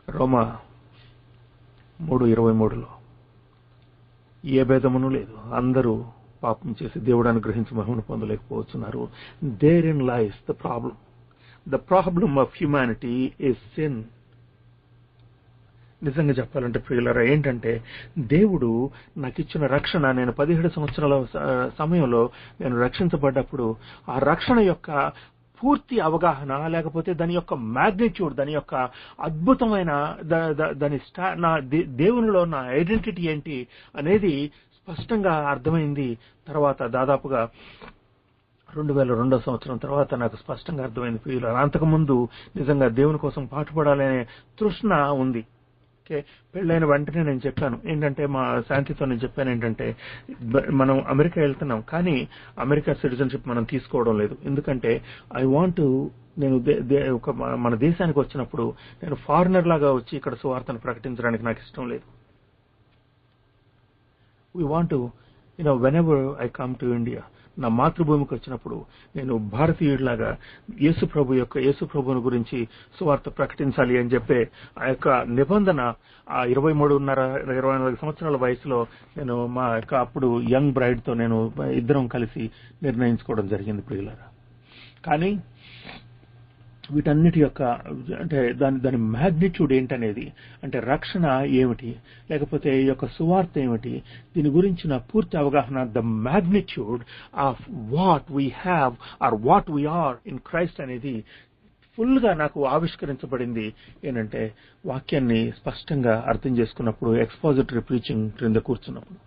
రోమా 3:23లో ఏ భేదమును లేదు, అందరూ పాపం చేసి దేవుడు అనుగ్రహించి మహిమను పొందలేకపోతున్నారు. Therein lies the problem. The problem of humanity is sin. నిజంగా చెప్పాలంటే ప్రియులారా, ఏంటంటే దేవుడు నాకు ఇచ్చిన రక్షణ, నేను 17 సంవత్సరాల సమయంలో నేను రక్షించబడ్డప్పుడు ఆ రక్షణ యొక్క పూర్తి అవగాహన, లేకపోతే దాని యొక్క మ్యాగ్నిట్యూడ్, దాని యొక్క అద్భుతమైన దాని దేవునిలో నా ఐడెంటిటీ ఏంటి అనేది స్పష్టంగా అర్థమైంది. తర్వాత దాదాపుగా 2002 సంవత్సరం తర్వాత నాకు స్పష్టంగా అర్థమైంది ప్రియులారా. అంతకుముందు నిజంగా దేవుని కోసం పాటుపడాలనే తృష్ణ ఉంది. ఓకే, పెళ్ళైన వెంటనే నేను చెప్పాను ఏంటంటే, మా శాంతితో నేను చెప్పాను ఏంటంటే, మనం అమెరికా వెళ్తున్నాం కానీ అమెరికా సిటిజన్షిప్ మనం తీసుకోవడం లేదు. ఎందుకంటే నేను మన దేశానికి వచ్చినప్పుడు నేను ఫారినర్ లాగా వచ్చి ఇక్కడ సువార్తను ప్రకటించడానికి నాకు ఇష్టం లేదు. We want whenever I come to India, నా మాతృభూమికి వచ్చినప్పుడు నేను భారతీయుడిలాగా యేసు ప్రభువుని గురించి సువార్త ప్రకటించాలి అని చెప్పే ఆ యొక్క నిబంధన ఆ 23.5-24 సంవత్సరాల వయసులో నేను మా యొక్క అప్పుడు యంగ్ బ్రైడ్తో నేను ఇద్దరం కలిసి నిర్ణయించుకోవడం జరిగింది ప్రియులారా. కానీ వీటన్నిటి యొక్క అంటే దాని మ్యాగ్నిట్యూడ్ ఏంటనేది, అంటే రక్షణ ఏమిటి, లేకపోతే ఈ యొక్క సువార్త ఏమిటి, దీని గురించిన పూర్తి అవగాహన, the magnitude of what we have are what we are in Christ అనేది ఫుల్ గా నాకు ఆవిష్కరించబడింది. ఏంటంటే వాక్యాన్ని స్పష్టంగా అర్థం చేసుకున్నప్పుడు, ఎక్స్పోజిటరీ ప్రీచింగ్ క్రింద కూర్చున్నప్పుడు.